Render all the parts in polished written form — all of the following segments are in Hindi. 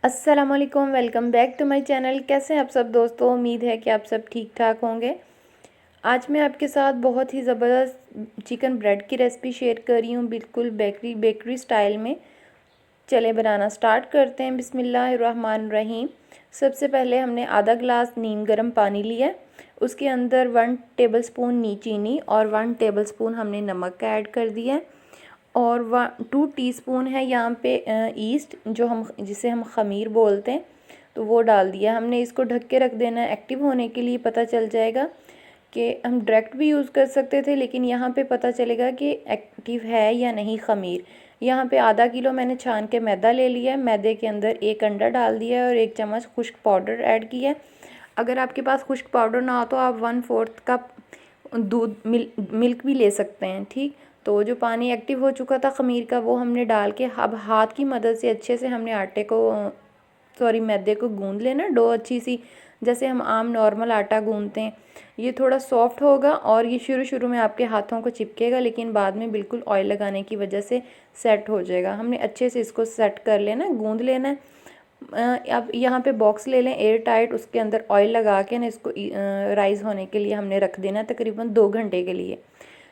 अस्सलामुअलैकुम, welcome back to my channel. कैसे हैं आप सब दोस्तों? उम्मीद है कि आप सब ठीक ठाक होंगे। आज मैं आपके साथ बहुत ही ज़बरदस्त चिकन ब्रेड की रेसिपी शेयर कर रही हूँ, बिल्कुल बेकरी स्टाइल में। चले बनाना स्टार्ट करते हैं। बिस्मिल्लाहिर्रहमानिर्रहीम। सबसे पहले हमने आधा ग्लास नीम गर्म पानी लिया है। उसके अंदर 1 टेबलस्पून चीनी और 1 टेबलस्पून हमने नमक का ऐड कर दिया है और 2 टीस्पून है यहाँ पे ईस्ट, जो हम जिसे हम ख़मीर बोलते हैं, तो वो डाल दिया हमने। इसको ढक के रख देना है एक्टिव होने के लिए। पता चल जाएगा कि हम डायरेक्ट भी यूज़ कर सकते थे, लेकिन यहाँ पे पता चलेगा कि एक्टिव है या नहीं ख़मीर। यहाँ पे आधा किलो मैंने छान के मैदा ले लिया है। मैदे के अंदर 1 अंडा डाल दिया है और 1 चम्मच खुश्क पाउडर ऐड किया है। अगर आपके पास खुश्क पाउडर ना हो तो आप 1/4 कप दूध मिल्क भी ले सकते हैं। ठीक, तो जो पानी एक्टिव हो चुका था ख़मीर का, वो हमने डाल के अब हाथ की मदद से अच्छे से हमने मैदे को गूंद लेना। डो अच्छी सी, जैसे हम आम नॉर्मल आटा गूंदते हैं। ये थोड़ा सॉफ्ट होगा और ये शुरू में आपके हाथों को चिपकेगा, लेकिन बाद में बिल्कुल ऑयल लगाने की वजह से सेट हो जाएगा। हमने अच्छे से इसको सेट कर लेना है, गूंद लेना है। अब यहाँ पे बॉक्स ले लें एयर टाइट, उसके अंदर ऑयल लगा के ना इसको राइज़ होने के लिए हमने रख देना है तकरीबन 2 घंटे के लिए।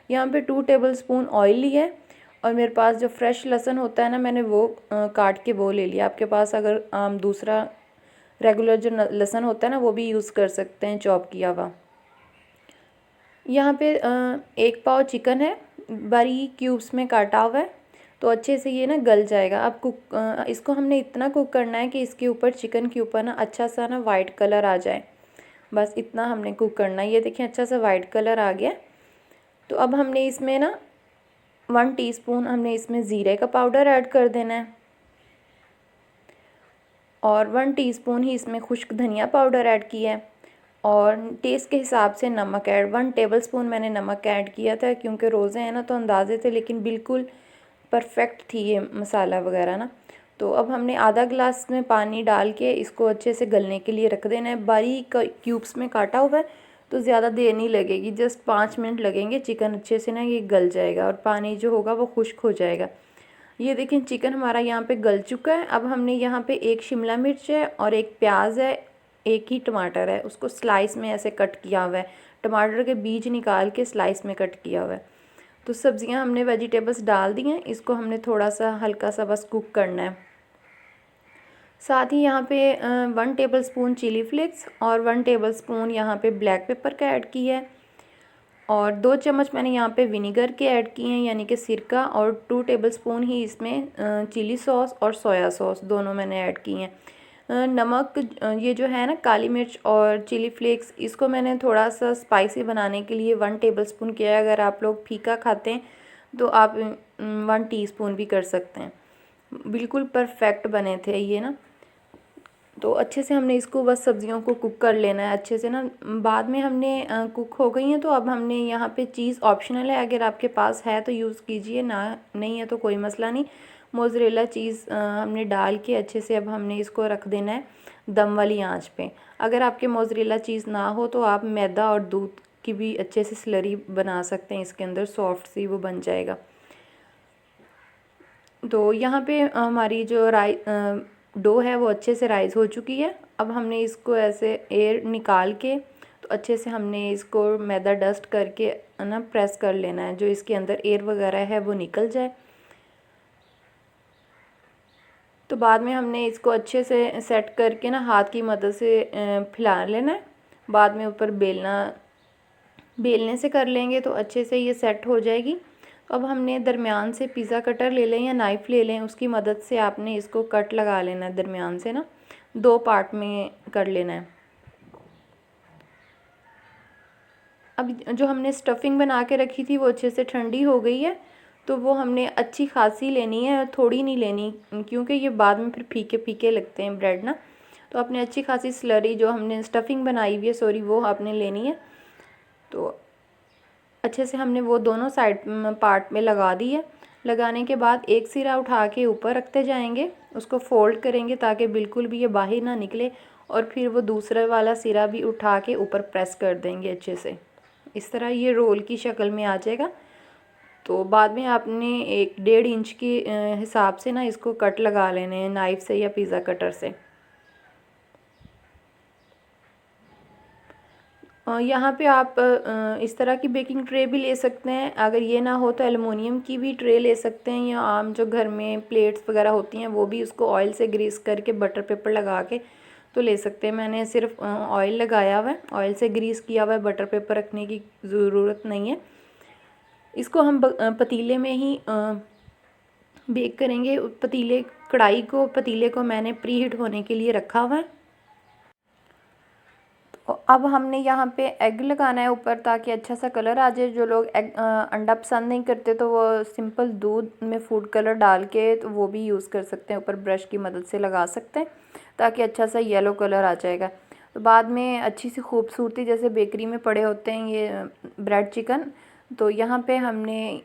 यहाँ पे 2 टेबलस्पून ऑयल लिया है और मेरे पास जो फ्रेश लहसुन होता है ना, मैंने वो काट के वो ले लिया। आपके पास अगर दूसरा रेगुलर जो लहसुन होता है ना, वो भी यूज़ कर सकते हैं, चॉप किया हुआ। यहाँ पे 1 पाव चिकन है, बारीक क्यूब्स में काटा हुआ है, तो अच्छे से ये ना गल जाएगा। अब इसको हमने इतना कुक करना है कि इसके ऊपर, चिकन के ऊपर ना अच्छा सा ना वाइट कलर आ जाए। बस इतना हमने कुक करना है। ये देखिए अच्छा सा वाइट कलर आ गया। तो अब हमने इसमें ना 1 टीस्पून हमने इसमें ज़ीरे का पाउडर ऐड कर देना है और 1 टीस्पून ही इसमें खुश्क धनिया पाउडर ऐड किया है और टेस्ट के हिसाब से नमक ऐड 1 टेबलस्पून मैंने नमक ऐड किया था, क्योंकि रोज़े हैं ना तो अंदाजे थे, लेकिन बिल्कुल परफेक्ट थी ये मसाला वगैरह ना। तो अब हमने आधा ग्लास में पानी डाल के इसको अच्छे से गलने के लिए रख देना है। बारीक क्यूब्स में काटा हुआ है, तो ज़्यादा देर नहीं लगेगी, जस्ट 5 मिनट लगेंगे। चिकन अच्छे से ना ये गल जाएगा और पानी जो होगा वो खुश्क हो जाएगा। ये देखें चिकन हमारा यहाँ पे गल चुका है। अब हमने यहाँ पे 1 शिमला मिर्च है और 1 प्याज है, 1 ही टमाटर है, उसको स्लाइस में ऐसे कट किया हुआ है। टमाटर के बीज निकाल के स्लाइस में कट किया हुआ है। तो सब्जियां हमने वेजिटेबल्स डाल दी हैं, इसको हमने थोड़ा सा हल्का सा बस कुक करना है। साथ ही यहाँ पे 1 टेबलस्पून चिली फ्लेक्स और 1 टेबलस्पून यहाँ पे ब्लैक पेपर का ऐड किया है और 2 चम्मच मैंने यहाँ पे विनीगर के ऐड किए हैं, यानी कि सिरका, और 2 टेबलस्पून ही इसमें चिली सॉस और सोया सॉस दोनों मैंने ऐड किए हैं। नमक, ये जो है ना काली मिर्च और चिली फ्लेक्स, इसको मैंने थोड़ा सा स्पाइसी बनाने के लिए 1 टेबलस्पून किया है। अगर आप लोग फीका खाते हैं तो आप 1 टीस्पून भी कर सकते हैं। बिल्कुल परफेक्ट बने थे ये ना। तो अच्छे से हमने इसको बस सब्जियों को कुक कर लेना है अच्छे से ना। बाद में हमने कुक हो गई हैं, तो अब हमने यहाँ पे चीज़ ऑप्शनल है, अगर आपके पास है तो यूज़ कीजिए, ना नहीं है तो कोई मसला नहीं। मोज़रेला चीज़ हमने डाल के अच्छे से अब हमने इसको रख देना है दम वाली आंच पे। अगर आपके मोज़रेला चीज़ ना हो तो आप मैदा और दूध की भी अच्छे से स्लरी बना सकते हैं, इसके अंदर सॉफ्ट सी वो बन जाएगा। तो यहाँ पे हमारी जो डो है वो अच्छे से राइज़ हो चुकी है। अब हमने इसको ऐसे एयर निकाल के, तो अच्छे से हमने इसको मैदा डस्ट करके ना प्रेस कर लेना है, जो इसके अंदर एयर वगैरह है वो निकल जाए। तो बाद में हमने इसको अच्छे से सेट करके ना हाथ की मदद से फैला लेना है। बाद में ऊपर बेलने से कर लेंगे तो अच्छे से ये सेट हो जाएगी। अब हमने दरमियान से पिज़्ज़ा कटर ले लें या नाइफ़ ले लें, उसकी मदद से आपने इसको कट लगा लेना है दरमियान से ना, 2 पार्ट में कर लेना है। अब जो हमने स्टफिंग बना के रखी थी वो अच्छे से ठंडी हो गई है, तो वो हमने अच्छी खासी लेनी है, थोड़ी नहीं लेनी, क्योंकि ये बाद में फिर फीके फीके लगते हैं ब्रेड ना। तो अपने अच्छी खासी स्लरी जो हमने स्टफिंग बनाई हुई है, सॉरी, वो आपने लेनी है। तो अच्छे से हमने वो दोनों साइड पार्ट में लगा दी है। लगाने के बाद एक सिरा उठा के ऊपर रखते जाएंगे, उसको फोल्ड करेंगे ताकि बिल्कुल भी ये बाहर ना निकले, और फिर वो दूसरा वाला सिरा भी उठा के ऊपर प्रेस कर देंगे अच्छे से। इस तरह ये रोल की शक्ल में आ जाएगा। तो बाद में आपने 1-1.5 इंच के हिसाब से ना इसको कट लगा लेने हैं नाइफ़ से या पिज़्ज़ा कटर से। यहाँ पे आप इस तरह की बेकिंग ट्रे भी ले सकते हैं, अगर ये ना हो तो एलुमिनियम की भी ट्रे ले सकते हैं, या आम जो घर में प्लेट्स वगैरह होती हैं वो भी उसको ऑयल से ग्रीस करके बटर पेपर लगा के तो ले सकते हैं। मैंने सिर्फ ऑयल लगाया हुआ है, ऑयल से ग्रीस किया हुआ है, बटर पेपर रखने की ज़रूरत नहीं है। इसको हम पतीले में ही बेक करेंगे। पतीले को मैंने प्री हीट होने के लिए रखा हुआ है। तो अब हमने यहाँ पे एग लगाना है ऊपर, ताकि अच्छा सा कलर आ जाए। जो लोग अंडा पसंद नहीं करते तो वो सिंपल दूध में फूड कलर डाल के तो वो भी यूज़ कर सकते हैं, ऊपर ब्रश की मदद से लगा सकते हैं ताकि अच्छा सा येलो कलर आ जाएगा। तो बाद में अच्छी सी खूबसूरती, जैसे बेकरी में पड़े होते हैं ये ब्रेड चिकन, तो यहाँ पे हमने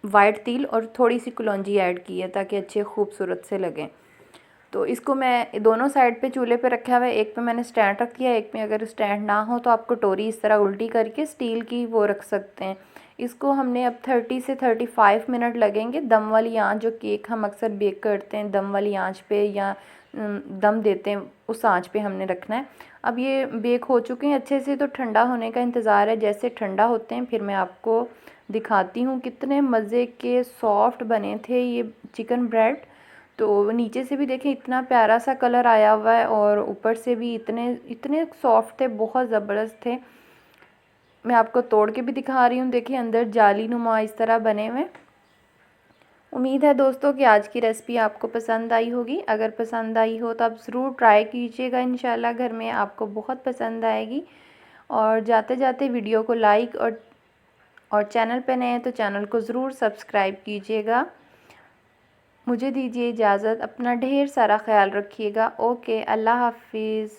वाइट तिल और थोड़ी सी कलौंजी ऐड की है ताकि अच्छे खूबसूरत से लगें। तो इसको मैं दोनों साइड पे चूल्हे पे रखा हुआ है, एक पे मैंने स्टैंड रख दिया, एक पे अगर स्टैंड ना हो तो आप कटोरी इस तरह उल्टी करके स्टील की वो रख सकते हैं। इसको हमने अब 30 से 35 मिनट लगेंगे। दम वाली आंच, जो केक हम अक्सर बेक करते हैं दम वाली आंच पे या दम देते हैं, उस आंच पे हमने रखना है। अब ये बेक हो चुके हैं अच्छे से, तो ठंडा होने का इंतज़ार है। जैसे ठंडा होते हैं फिर मैं आपको दिखाती हूँ। कितने मज़े के सॉफ्ट बने थे ये चिकन ब्रेड। तो नीचे से भी देखें इतना प्यारा सा कलर आया हुआ है, और ऊपर से भी इतने इतने सॉफ्ट थे, बहुत ज़बरदस्त थे। मैं आपको तोड़ के भी दिखा रही हूँ, देखिए अंदर जाली नुमा इस तरह बने हुए। उम्मीद है दोस्तों कि आज की रेसिपी आपको पसंद आई होगी। अगर पसंद आई हो तो आप ज़रूर ट्राई कीजिएगा, इंशाल्लाह घर में आपको बहुत पसंद आएगी। और जाते जाते वीडियो को लाइक और चैनल पे नए हैं तो चैनल को ज़रूर सब्सक्राइब कीजिएगा। मुझे दीजिए इजाज़त, अपना ढेर सारा ख्याल रखिएगा। ओके, अल्लाह हाफिज़।